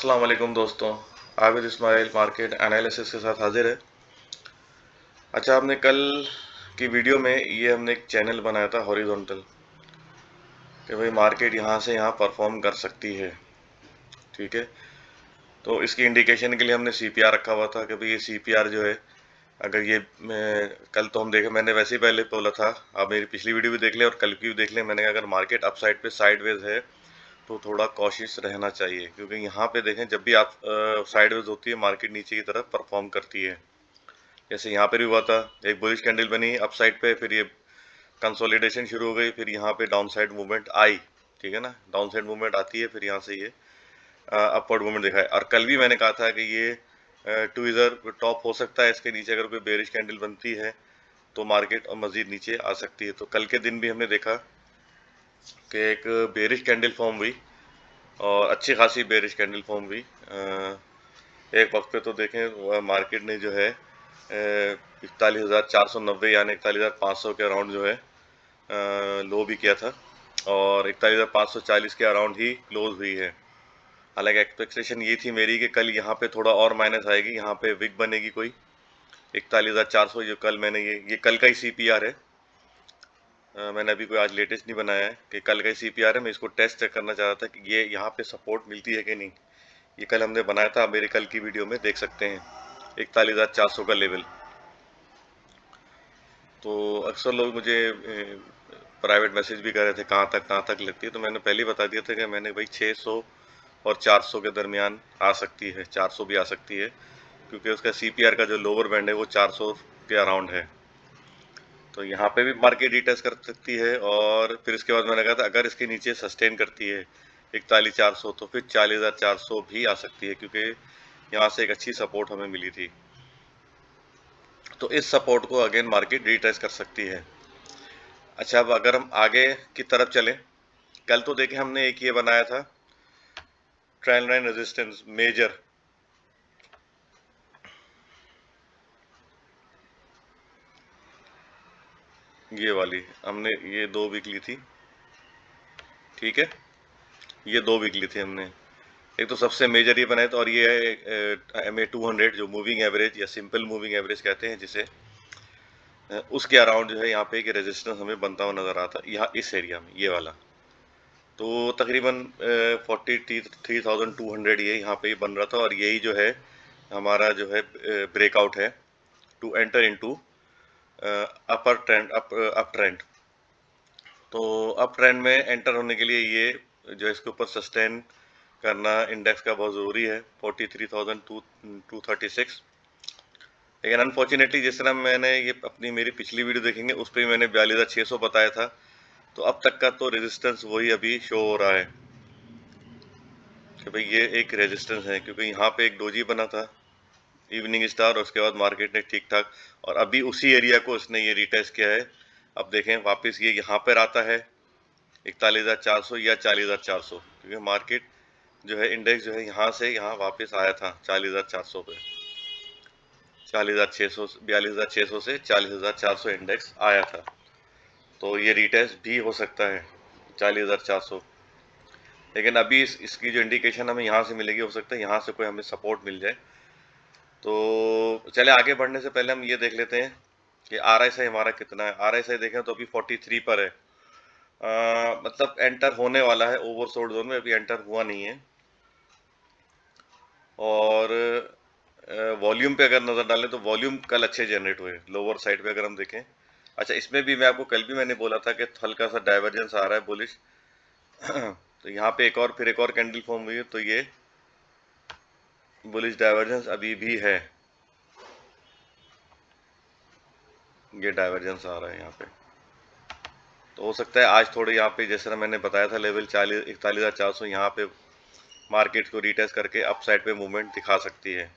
अस्सलाम वालेकुम दोस्तों। आबिद इस्माइल मार्केट एनालिसिस के साथ हाजिर है। अच्छा, आपने कल की वीडियो में ये हमने एक चैनल बनाया था हॉरिजॉन्टल कि भाई मार्केट यहाँ से यहाँ परफॉर्म कर सकती है। ठीक है, तो इसकी इंडिकेशन के लिए हमने सीपीआर रखा हुआ था कि भाई ये सीपीआर जो है, अगर ये कल तो हम देखे, मैंने वैसे ही पहले बोला था, आप मेरी पिछली वीडियो भी देख लें और कल की भी देख लें। मैंने कहा अगर मार्केट अपसाइड पे साइडवेज है तो थोड़ा कॉशियस रहना चाहिए, क्योंकि यहाँ पे देखें जब भी आप साइडवेज होती है मार्केट नीचे की तरफ परफॉर्म करती है। जैसे यहाँ पे भी हुआ था, एक बुलिश कैंडल बनी अप साइड पे, फिर ये कंसोलिडेशन शुरू हो गई, फिर यहाँ पे डाउन साइड मूवमेंट आई। ठीक है ना, डाउन साइड मूवमेंट आती है, फिर यहाँ से ये अपवर्ड मूवमेंट दिखाए। और कल भी मैंने कहा था कि ये टू इधर टॉप हो सकता है, इसके नीचे अगर कोई बेरिश कैंडल बनती है तो मार्केट और मजीद नीचे आ सकती है। तो कल के दिन भी हमने देखा कि एक बेरिश कैंडल फॉर्म हुई और अच्छी खासी बेरिश कैंडल फॉर्म हुई। एक वक्त पे तो देखें मार्केट ने जो है 41,490 यानी 41,500 के अराउंड जो है लो भी किया था, और 41,540 के अराउंड ही क्लोज हुई है। हालांकि एक्सपेक्टेशन ये थी मेरी कि कल यहाँ पे थोड़ा और माइनस आएगी, यहाँ पे विक बनेगी कोई 41,400। जो कल मैंने ये कल का ही सीपीआर है। मैंने अभी कोई आज लेटेस्ट नहीं बनाया है कि कल का ही सीपीआर है। मैं इसको टेस्ट करना चाह रहा था कि ये यहाँ पे सपोर्ट मिलती है कि नहीं। ये कल हमने बनाया था, आप मेरे कल की वीडियो में देख सकते हैं 41,400 का लेवल। तो अक्सर लोग मुझे प्राइवेट मैसेज भी कर रहे थे कहाँ तक लगती है, तो मैंने पहले ही बता दिया था कि मैंने भाई 600 और 400 के दरमियान आ सकती है, 400 भी आ सकती है, क्योंकि उसका सीपीआर का जो लोअर बैंड है वो 400 के अराउंड है। तो यहाँ पे भी मार्केट रिटेस्ट कर सकती है, और फिर इसके बाद मैंने कहा था अगर इसके नीचे सस्टेन करती है 41,400 तो फिर 40,400 भी आ सकती है, क्योंकि यहाँ से एक अच्छी सपोर्ट हमें मिली थी। तो इस सपोर्ट को अगेन मार्केट रिटेस्ट कर सकती है। अच्छा, अब अगर हम आगे की तरफ चलें, कल तो देखें हमने एक ये बनाया था ट्रेंड लाइन रेजिस्टेंस मेजर। ये वाली हमने ये 2 वीक ली थी। ठीक है, ये 2 वीक ली थी हमने। एक तो सबसे मेजर ये बनाया था, और ये है MA 200 जो मूविंग एवरेज या सिंपल मूविंग एवरेज कहते हैं जिसे, उसके अराउंड जो है यहाँ पे एक रेजिस्टेंस हमें बनता हुआ नजर आता है, यहाँ इस एरिया में ये वाला। तो तकरीबन 43,200 ये यहाँ पे बन रहा था, और यही जो है हमारा जो है ब्रेकआउट है to enter into upper trend, up trend. तो अप ट्रेंड में एंटर होने के लिए ये जो इसके ऊपर सस्टेन करना इंडेक्स का बहुत ज़रूरी है, 43,236। लेकिन अनफॉर्चुनेटली जिस तरह मैंने ये अपनी मेरी पिछली वीडियो देखेंगे उस पर मैंने 42,600 बताया था, तो अब तक का तो रेजिस्टेंस वही अभी शो हो रहा है कि भाई ये एक रेजिस्टेंस है, क्योंकि यहाँ पे एक डोजी बना था इवनिंग स्टार, और उसके बाद मार्केट ने ठीक ठाक, और अभी उसी एरिया को इसने ये रिटेस्ट किया है। अब देखें वापस ये यहाँ पर आता है 41,400 या 40,400, क्योंकि मार्केट जो है इंडेक्स जो है यहाँ से यहाँ वापस आया था 40,400 पे। 40,600 42,600 से 40,400 इंडेक्स आया था, तो ये रिटेस्ट भी हो सकता है 40,400। लेकिन अभी इसकी जो इंडिकेशन हमें यहाँ से मिलेगी, हो सकता है यहाँ से कोई हमें सपोर्ट मिल जाए। तो चले आगे बढ़ने से पहले हम ये देख लेते हैं कि RSI हमारा कितना है। RSI देखें तो अभी 43 पर है। मतलब एंटर होने वाला है ओवरसोल्ड जोन में, अभी एंटर हुआ नहीं है। और वॉल्यूम पे अगर नज़र डालें तो वॉल्यूम कल अच्छे जनरेट हुए लोअर साइड पे अगर हम देखें। अच्छा, इसमें भी मैं आपको कल भी मैंने बोला था कि हल्का सा डाइवर्जेंस आ रहा है बुलिश। तो यहाँ पे फिर एक और कैंडल फॉर्म हुई है, तो ये बुलिश डाइवर्जेंस अभी भी है, ये डाइवर्जेंस आ रहा है यहाँ पे। तो हो सकता है आज थोड़े यहाँ पे, जैसे मैंने बताया था लेवल 41,400, यहाँ पे मार्केट को रिटेस्ट करके अप साइड पे मूवमेंट दिखा सकती है।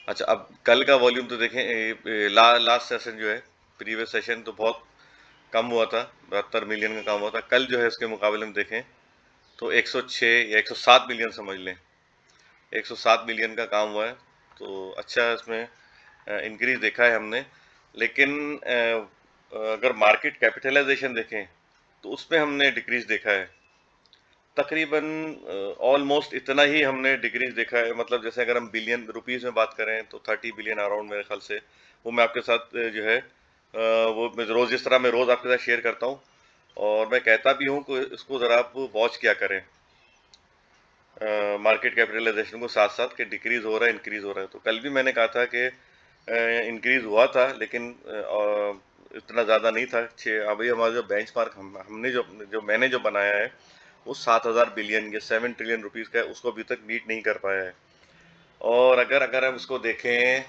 अच्छा, अब कल का वॉल्यूम तो देखें, लास्ट सेशन जो है, प्रीवियस सेशन तो बहुत कम हुआ था, 72 मिलियन का काम हुआ था। कल जो है उसके मुकाबले में देखें तो 106 या 107 मिलियन समझ लें, 107 मिलियन का काम हुआ है। तो अच्छा इसमें इंक्रीज देखा है हमने। लेकिन अगर मार्केट कैपिटलाइजेशन देखें तो उसमें हमने डिक्रीज देखा है। तकरीबन ऑलमोस्ट इतना ही हमने डिक्रीज देखा है। मतलब जैसे अगर हम बिलियन रुपीस में बात करें तो 30 बिलियन अराउंड मेरे ख्याल से, वो मैं आपके साथ जो है वो मैं रोज जिस तरह मैं रोज आपके साथ शेयर करता हूँ, और मैं कहता भी हूँ कि इसको ज़रा आप वॉच किया करें मार्केट कैपिटलाइजेशन को साथ साथ, कि डिक्रीज हो रहा है इंक्रीज हो रहा है। तो कल भी मैंने कहा था कि इंक्रीज हुआ था, लेकिन इतना ज़्यादा नहीं था। अभी हमारा जो बेंचमार्क हमने जो मैंने जो बनाया है वो 7,000 बिलियन या 7 ट्रिलियन रुपीज़ का है, उसको अभी तक मीट नहीं कर पाया है। और अगर अगर हम इसको देखें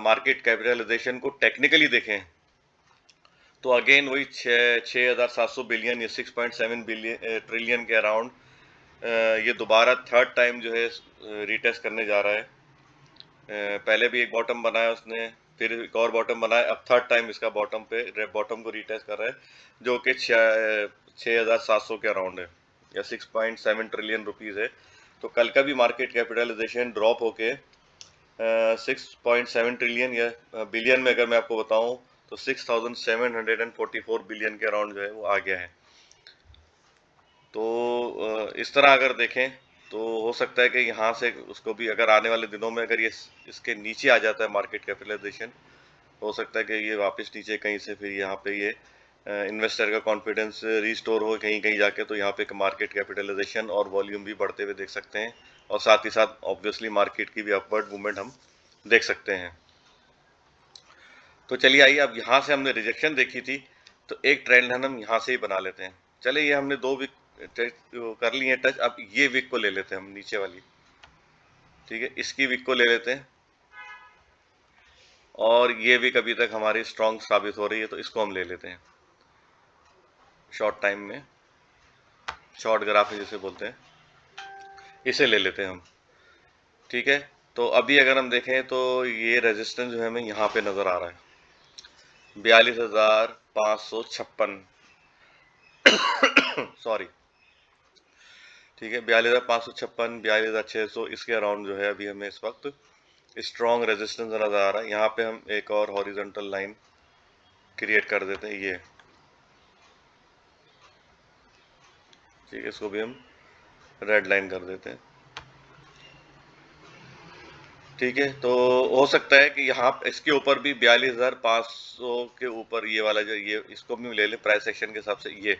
मार्केट कैपिटलाइजेशन को टेक्निकली देखें, तो अगेन वही 6,700 बिलियन या 6.7 बिलियन ट्रिलियन के अराउंड ये दोबारा थर्ड टाइम जो है रीटेस्ट करने जा रहा है। पहले भी एक बॉटम बनाया उसने, फिर एक और बॉटम बनाया, अब थर्ड टाइम इसका बॉटम को रीटेस्ट कर रहा है, जो कि 6,700 के अराउंड है या 6.7 ट्रिलियन रुपीज़ है। तो कल का भी मार्केट कैपिटलाइजेशन ड्रॉप होके 6.7 ट्रिलियन या बिलियन में अगर मैं आपको बताऊं तो 6,744 बिलियन के अराउंड जो है वो आ गया है। तो इस तरह अगर देखें तो हो सकता है कि यहाँ से उसको भी, अगर आने वाले दिनों में अगर ये इसके नीचे आ जाता है मार्केट कैपिटलाइजेशन, हो सकता है कि ये वापस नीचे कहीं से फिर यहाँ पे ये इन्वेस्टर का कॉन्फिडेंस रिस्टोर हो कहीं कहीं जाके, तो यहाँ पे मार्केट कैपिटलाइजेशन और वॉल्यूम भी बढ़ते हुए देख सकते हैं, और साथ ही साथ ऑब्वियसली मार्केट की भी अपवर्ड मूवमेंट हम देख सकते हैं। तो चलिए आइए, अब यहाँ से हमने रिजेक्शन देखी थी, तो एक ट्रेंड लाइन हम यहाँ से ही बना लेते हैं। चलिए ये हमने 2 वीक कर लिए टच, अब ये वीक को ले लेते हैं हम नीचे वाली, ठीक है, इसकी वीक को ले लेते हैं, और ये वीक अभी तक हमारी स्ट्रॉन्ग साबित हो रही है, तो इसको हम ले लेते हैं शॉर्ट टाइम में, शॉर्ट ग्राफ जिसे बोलते हैं, इसे ले लेते हैं हम, ठीक है। तो अभी अगर हम देखें तो ये रेजिस्टेंस जो है हमें यहाँ पे नज़र आ रहा है 42,556 सॉरी, ठीक है, 42,556 42,600 इसके अराउंड जो है अभी हमें इस वक्त स्ट्रॉन्ग रेजिस्टेंस नज़र आ रहा है। यहाँ पे हम एक और हॉरिजॉन्टल लाइन क्रिएट कर देते हैं, ये ठीक है, इसको भी हम रेड लाइन कर देते हैं, ठीक है। तो हो सकता है कि यहाँ इसके ऊपर भी 42,500 के ऊपर ये वाला जो ये इसको भी ले लें प्राइस एक्शन के हिसाब से, ये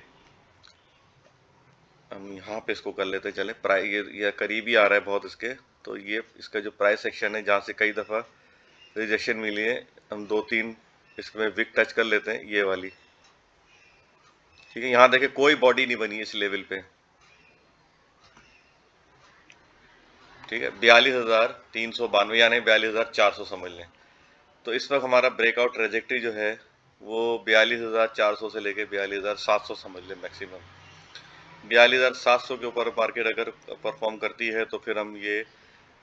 हम यहाँ पे इसको कर लेते हैं। चले प्राइस ये करीब ही आ रहा है बहुत इसके, तो ये इसका जो प्राइस एक्शन है जहाँ से कई दफ़ा रिजेक्शन मिली है, हम 2-3 इसमें विक टच कर लेते हैं, ये वाली, ठीक है। यहाँ देखें कोई बॉडी नहीं बनी इस लेवल पे, ठीक है, 42,392 यानी 42,400 समझ लें। तो इस वक्त हमारा ब्रेकआउट ट्रेजेक्ट्री जो है वो 42,400 से लेके 42,700 समझ लें मैक्सिमम। 42,700 के ऊपर मार्केट अगर परफॉर्म करती है तो फिर हम ये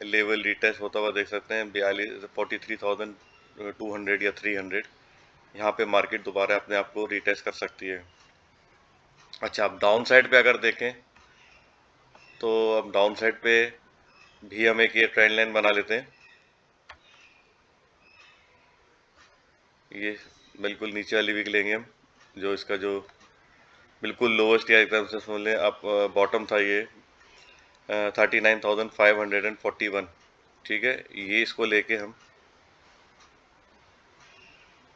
लेवल रिटेस्ट होता हुआ देख सकते हैं 43,200 या 300, यहाँ पे मार्केट दोबारा अपने आप को रिटेस्ट कर सकती है। अच्छा, अब डाउन साइड पे अगर देखें तो अब डाउन साइड पे भी हम एक ये ट्रेंड लाइन बना लेते हैं, ये बिल्कुल नीचे वाली वीक लेंगे हम, जो इसका जो बिल्कुल लोवेस्ट या एकदम से समझ लें आप बॉटम था ये 39,541, ठीक है। ये इसको लेके हम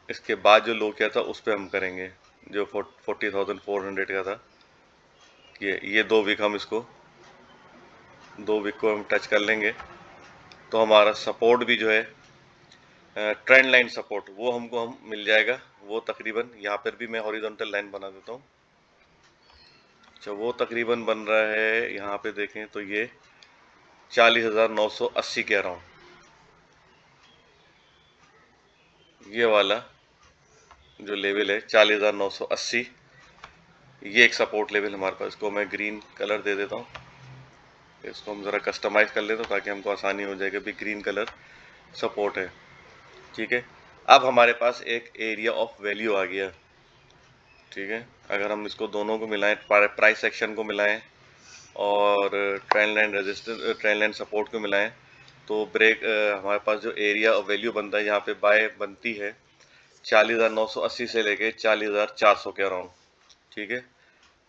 इसके बाद जो लो किया था उस पर हम करेंगे, जो 40,400 का था, ये 2 वीक हम इसको 2 वीक को हम टच कर लेंगे, तो हमारा सपोर्ट भी जो है ट्रेंड लाइन सपोर्ट वो हमको हम मिल जाएगा। वो तकरीबन यहाँ पर भी मैं हॉरिजॉन्टल लाइन बना देता हूँ। अच्छा, वो तकरीबन बन रहा है, यहाँ पे देखें तो ये 40,980 के अराउंड, ये वाला जो लेवल है 40,980, ये एक सपोर्ट लेवल हमारे पास। इसको मैं ग्रीन कलर दे देता हूँ, इसको हम ज़रा कस्टमाइज कर लेते हैं ताकि हमको आसानी हो जाए कि भी ग्रीन कलर सपोर्ट है, ठीक है। अब हमारे पास एक एरिया ऑफ वैल्यू आ गया, ठीक है। अगर हम इसको दोनों को मिलाएं, प्राइस सेक्शन को मिलाएं और trend line resistance trend line support को मिलाएं, तो हमारे पास जो एरिया ऑफ वैल्यू बनता है यहाँ पे बाय बनती है 40,980 से लेके 40,400 के अराउंड, ठीक है।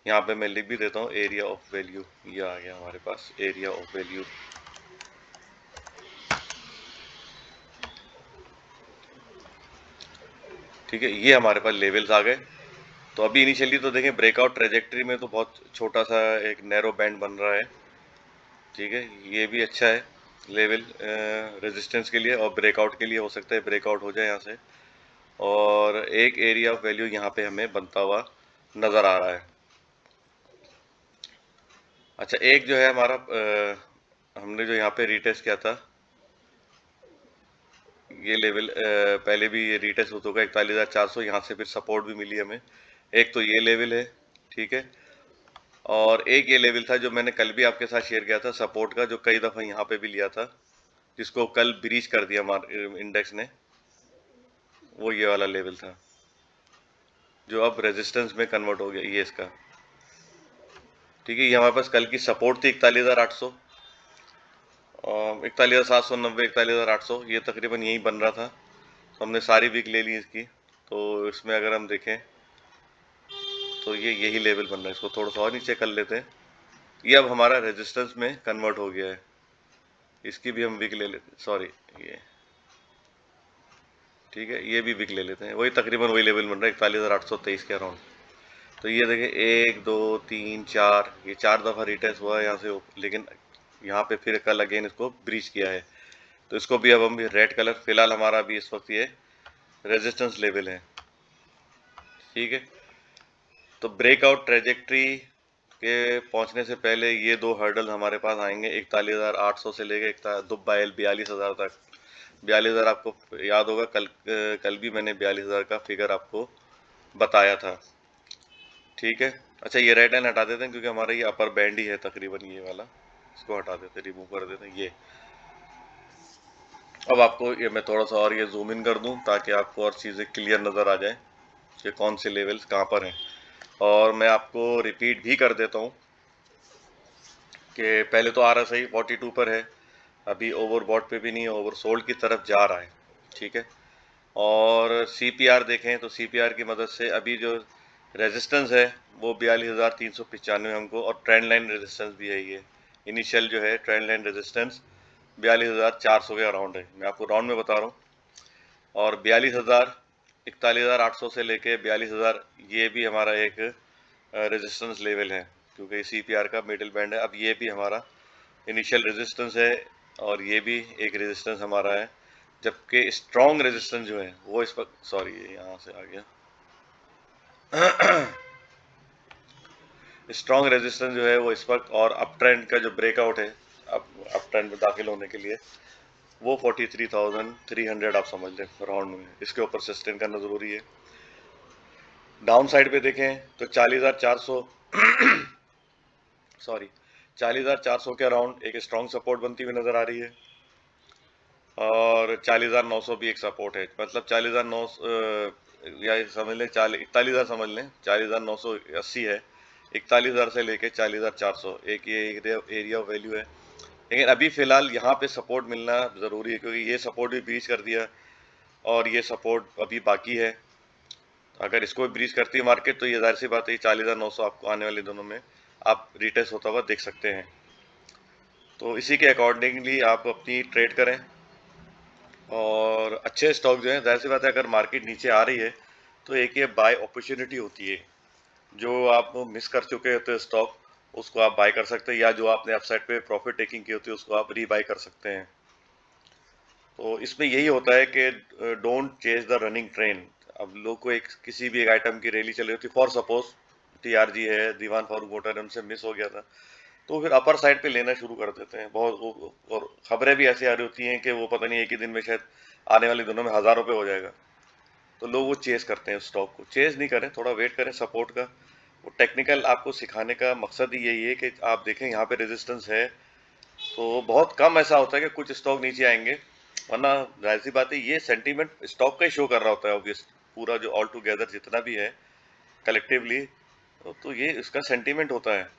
यहाँ पे मैं लिख भी देता हूँ एरिया ऑफ वैल्यू, ये आ गया हमारे पास एरिया ऑफ वैल्यू। ठीक है, ये हमारे पास लेवल्स आ गए। तो अभी इनिशियली तो देखें ब्रेकआउट ट्रेजेक्टरी में तो बहुत छोटा सा एक नैरो बैंड बन रहा है। ठीक है, ये भी अच्छा है लेवल रेजिस्टेंस के लिए, और ब्रेकआउट के लिए हो सकता है ब्रेकआउट हो जाए यहाँ से। और एक एरिया ऑफ वैल्यू यहाँ पे हमें बनता हुआ नज़र आ रहा है। अच्छा, एक जो है हमारा हमने जो यहाँ पे रीटेस्ट किया था, ये लेवल पहले भी ये रीटेस्ट हो चुका है 41,400, यहाँ से फिर सपोर्ट भी मिली हमें। एक तो ये लेवल है, ठीक है, और एक ये लेवल था जो मैंने कल भी आपके साथ शेयर किया था सपोर्ट का, जो कई दफ़ा यहाँ पे भी लिया था, जिसको कल ब्रीच कर दिया इंडेक्स ने। वो ये वाला लेवल था जो अब रेजिस्टेंस में कन्वर्ट हो गया, ये इसका। ठीक है, ये हमारे पास कल की सपोर्ट थी 41,800, 41,790, 41,800, ये तकरीबन यही बन रहा था। तो हमने सारी वीक ले ली इसकी। तो इसमें अगर हम देखें तो ये यही लेवल बन रहा है। इसको थोड़ा सा और नीचे कर लेते हैं। ये अब हमारा रेजिस्टेंस में कन्वर्ट हो गया है। इसकी भी हम वीक ले लेते हैं, सॉरी ये, ठीक है, ये भी वीक ले लेते हैं। वही तकरीबन वही लेवल बन रहा है 41,823 के अराउंड। तो ये देखें 1 2 3 4, ये 4 दफ़ा रिटेस्ट हुआ है यहाँ से, लेकिन यहाँ पे फिर कल अगेन इसको ब्रीच किया है। तो इसको भी अब हम रेड कलर, फिलहाल हमारा भी इस वक्त ये रेजिस्टेंस लेवल है। ठीक है, तो ब्रेकआउट ट्रेजेक्ट्री के पहुंचने से पहले ये दो हर्डल हमारे पास आएंगे 41,800 से लेके 42,000 तक। 42,000 आपको याद होगा, कल भी मैंने 42,000 का फिगर आपको बताया था। ठीक है, अच्छा ये रेड लाइन हटा देते हैं क्योंकि हमारा ये अपर बैंड ही है तकरीबन, ये वाला इसको हटा देते हैं, रिमूव कर देते हैं ये। अब आपको ये मैं थोड़ा सा और ये जूम इन कर दूं ताकि आपको और चीज़ें क्लियर नज़र आ जाए कि कौन से लेवल्स कहाँ पर हैं। और मैं आपको रिपीट भी कर देता हूँ कि पहले तो RSI 42 पर है, अभी ओवरबॉट पे भी नहीं है, ओवर सोल्ड की तरफ जा रहा है। ठीक है, और CPR देखें तो CPR की मदद से अभी जो रेजिस्टेंस है वो 42,395 हमको, और ट्रेंड लाइन रेजिस्टेंस भी है ये। इनिशियल जो है ट्रेंड लाइन रेजिस्टेंस 42,400 के अराउंड है, मैं आपको राउंड में बता रहा हूँ। और 42,000, 41,800 से लेके 42,000, ये भी हमारा एक रेजिस्टेंस लेवल है क्योंकि CPR का मिडिल बैंड है। अब ये भी हमारा इनिशियल रेजिस्टेंस है और ये भी एक रेजिस्टेंस हमारा है। जबकि स्ट्रॉन्ग रेजिस्टेंस जो है वो इस वक्त, सॉरी ये यहाँ से आ गया, स्ट्रॉन्ग रेजिस्टेंस जो है वो इस वक्त, और अप ट्रेंड का जो ब्रेकआउट है, अप ट्रेंड में दाखिल होने के लिए वो 43,300 आप समझ लें राउंड में। इसके ऊपर सस्टेन करना ज़रूरी है। डाउन साइड पे देखें तो 40,400 सॉरी 40,400 के अराउंड एक स्ट्रॉन्ग सपोर्ट बनती हुई नज़र आ रही है, और 40,900 भी एक सपोर्ट है। मतलब 40,900 या समझ लें 41,000 समझ लें, 40,980 है। 41,000 से लेके 40,400 एक ये एरिया ऑफ वैल्यू है। लेकिन अभी फ़िलहाल यहाँ पे सपोर्ट मिलना ज़रूरी है क्योंकि ये सपोर्ट भी ब्रीच कर दिया और ये सपोर्ट अभी बाकी है। अगर इसको ब्रीच करती है मार्केट तो ये ज़ाहिर सी बात है 40,900 आपको आने वाले दिनों में आप रिटेस्ट होता हुआ देख सकते हैं। तो इसी के अकॉर्डिंगली आप अपनी ट्रेड करें, और अच्छे स्टॉक जो है, जाहिर सी बात है अगर मार्केट नीचे आ रही है तो एक ये बाय अपॉर्चुनिटी होती है। जो आप मिस कर चुके होते हैं स्टॉक, उसको आप बाय कर सकते हैं, या जो आपने अपसाइड पे प्रॉफिट टेकिंग की होती है उसको आप रीबाय कर सकते हैं। तो इसमें यही होता है कि don't chase the running train. अब लोग को एक किसी भी एक आइटम की रैली चल रही होती है, फॉर सपोज TRG है, दीवान फारूक मोटर है, उनसे मिस हो गया था, तो फिर अपर साइड पे लेना शुरू कर देते हैं बहुत और खबरें भी ऐसी आ रही होती हैं कि वो पता नहीं एक ही दिन में शायद आने वाले दिनों में 1,000 रुपये हो जाएगा। तो लोग वो चेज करते हैं, स्टॉक को चेज नहीं करें, थोड़ा वेट करें सपोर्ट का। वो टेक्निकल आपको सिखाने का मकसद ही यही है कि आप देखें यहाँ पे रेजिस्टेंस है। तो बहुत कम ऐसा होता है कि कुछ स्टॉक नीचे आएंगे, वरना जाहिर सी बात है ये सेंटीमेंट स्टॉक का ही शो कर रहा होता है ऑब्वियस, पूरा जो ऑल टुगेदर जितना भी है कलेक्टिवली। तो ये इसका सेंटीमेंट होता है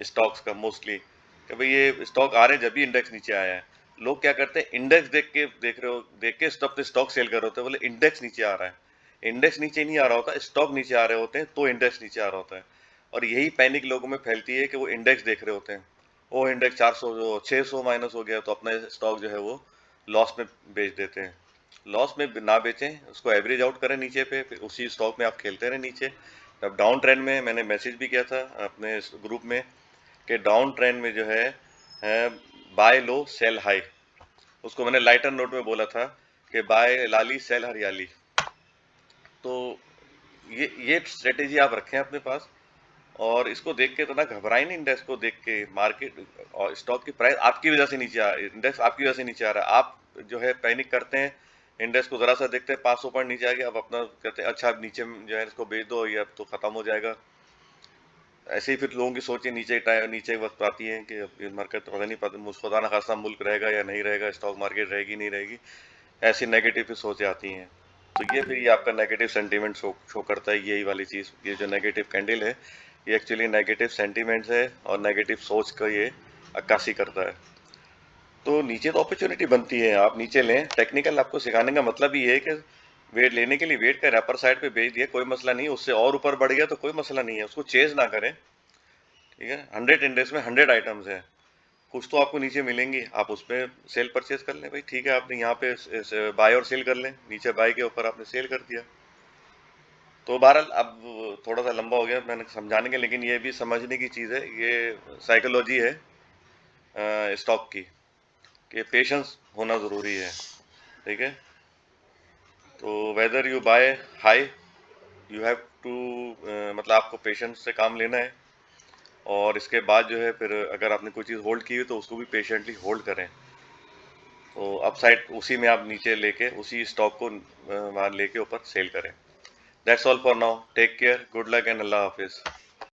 स्टॉक्स का मोस्टली, कि भाई ये स्टॉक आ रहे हैं जब भी इंडेक्स नीचे आया है। लोग क्या करते हैं, इंडेक्स देख रहे हो, देख के स्टॉक सेल कर रहे होते हैं, बोले इंडेक्स नीचे आ रहा है। इंडेक्स नीचे नहीं आ रहा होता, स्टॉक नीचे आ रहे होते हैं तो इंडेक्स नीचे आ रहा होता है। और यही पैनिक लोगों में फैलती है कि वो इंडेक्स देख रहे होते हैं, वो इंडेक्स 400 जो 600 माइनस हो गया तो अपना स्टॉक जो है वो लॉस में बेच देते हैं। लॉस में ना बेचें, उसको एवरेज आउट करें नीचे पे, फिर उसी स्टॉक में आप खेलते रहें नीचे। अब डाउन ट्रेंड में मैंने मैसेज भी किया था अपने ग्रुप में कि डाउन ट्रेंड में जो है बाय लो सेल हाई, उसको मैंने लाइटर नोट में बोला था कि बाय लाली सेल हरियाली। तो ये स्ट्रेटेजी आप रखें अपने पास, और इसको देख के तो ना घबराए नहीं। इंडेक्स को देख के मार्केट और स्टॉक की प्राइस आपकी वजह से नीचे इंडेक्स आपकी वजह से नीचे आ रहा है, आप जो है पैनिक करते हैं। इंडेक्स को जरा सा देखते हैं 500 पॉइंट नीचे आ गया, अब अपना कहते हैं अच्छा अब नीचे जो है इसको बेच दो, ये अब तो खत्म हो जाएगा। ऐसे ही फिर लोगों की सोचें नीचे वक्त आती है कि अब ये मार्केट पता नहीं, पता खुदा ना खासा मुल्क रहेगा या नहीं रहेगा, स्टॉक मार्केट रहेगी नहीं रहेगी, ऐसी नेगेटिव फिर सोचें आती हैं। तो ये आपका नेगेटिव सेंटीमेंट शो करता है। यही वाली चीज़, ये जो नेगेटिव कैंडल है ये एक्चुअली नेगेटिव सेंटीमेंट्स है और नेगेटिव सोच का ये अक्कासी करता है। तो नीचे तो अपॉर्चुनिटी बनती है, आप नीचे लें। टेक्निकल आपको सिखाने का मतलब ये है कि वेट लेने के लिए वेट करें, अपर साइड पे बेच दिया कोई मसला नहीं, उससे और ऊपर बढ़ गया तो कोई मसला नहीं है, उसको चेज ना करें। ठीक है, 100 इंडेक्स में 100 आइटम्स हैं, कुछ तो आपको नीचे मिलेंगी, आप उस पर सेल परचेज कर लें भाई। ठीक है, आपने यहाँ पे बाय और सेल कर लें, नीचे बाय के ऊपर आपने सेल कर दिया। तो बहरहाल अब थोड़ा सा लंबा हो गया मैंने समझाने के, लेकिन ये भी समझने की चीज़ है, ये साइकोलॉजी है स्टॉक की, कि पेशेंस होना ज़रूरी है। ठीक है, तो whether you buy high you have to, मतलब आपको पेशेंस से काम लेना है। और इसके बाद जो है फिर अगर आपने कोई चीज़ होल्ड की हुई तो उसको भी पेशेंटली होल्ड करें। तो अपसाइड उसी में आप नीचे लेके उसी स्टॉक को वहाँ लेके ऊपर सेल करें। That's all for now, take care, good luck and अल्लाह हाफिज़।